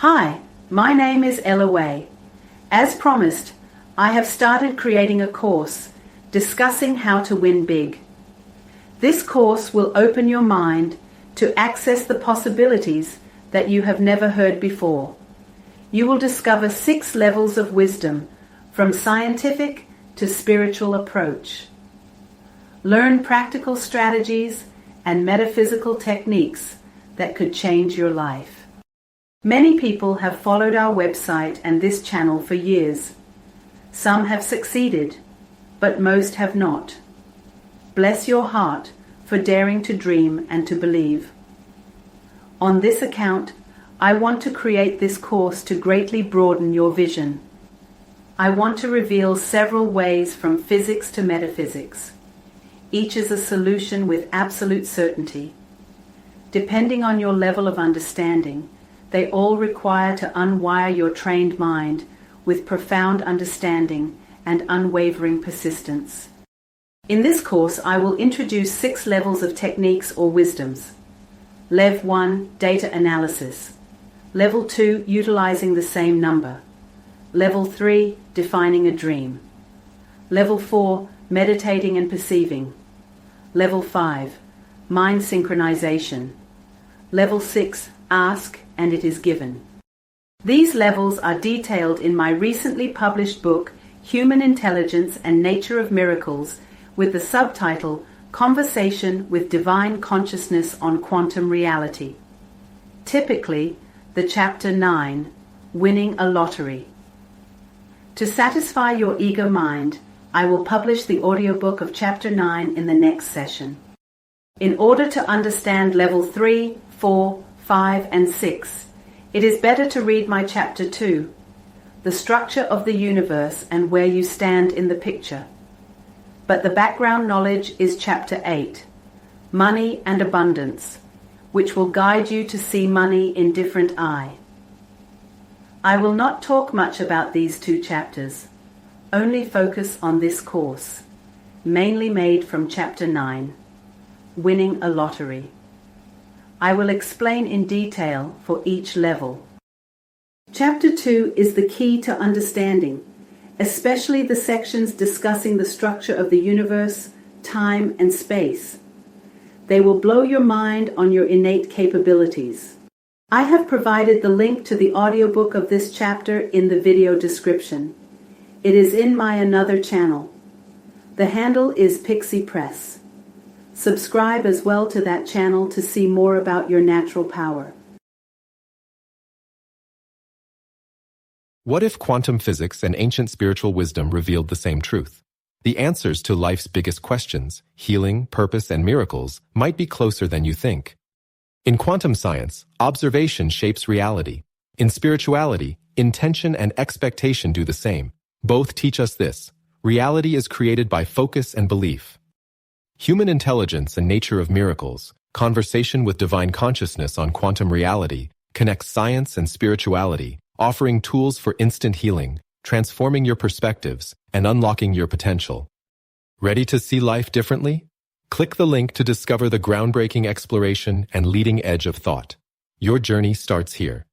Hi, my name is Ella Way. As promised, I have started creating a course discussing how to win big. This course will open your mind to access the possibilities that you have never heard before. You will discover 6 levels of wisdom, from scientific to spiritual approach. Learn practical strategies and metaphysical techniques that could change your life. Many people have followed our website and this channel for years. Some have succeeded, but most have not. Bless your heart for daring to dream and to believe. On this account, I want to create this course to greatly broaden your vision. I want to reveal several ways from physics to metaphysics. Each is a solution with absolute certainty. Depending on your level of understanding, they all require to unwire your trained mind with profound understanding and unwavering persistence. In this course, I will introduce 6 levels of techniques or wisdoms. Level 1, data analysis. Level 2, utilizing the same number. Level 3, defining a dream. Level 4, meditating and perceiving. Level 5, mind synchronization. Level 6, ask and it is given. These levels are detailed in my recently published book, Human Intelligence and Nature of Miracles, with the subtitle, Conversation with Divine Consciousness on Quantum Reality. Typically, the Chapter 9, Winning a Lottery. To satisfy your eager mind, I will publish the audiobook of Chapter 9 in the next session. In order to understand Level 3, 4, 5, and 6, it is better to read my Chapter 2, The Structure of the Universe and Where You Stand in the Picture. But the background knowledge is Chapter 8, Money and Abundance, which will guide you to see money in different eye. I will not talk much about these 2 chapters, only focus on this course, mainly made from Chapter 9, Winning a Lottery. I will explain in detail for each level. Chapter 2 is the key to understanding, especially the sections discussing the structure of the universe, time, and space. They will blow your mind on your innate capabilities. I have provided the link to the audiobook of this chapter in the video description. It is in my another channel. The handle is Pixie Press. Subscribe as well to that channel to see more about your natural power. What if quantum physics and ancient spiritual wisdom revealed the same truth? The answers to life's biggest questions, healing, purpose, and miracles, might be closer than you think. In quantum science, observation shapes reality. In spirituality, intention and expectation do the same. Both teach us this: reality is created by focus and belief. Human Intelligence and Nature of Miracles, Conversation with Divine Consciousness on Quantum Reality, connects science and spirituality, offering tools for instant healing, transforming your perspectives, and unlocking your potential. Ready to see life differently? Click the link to discover the groundbreaking exploration and leading edge of thought. Your journey starts here.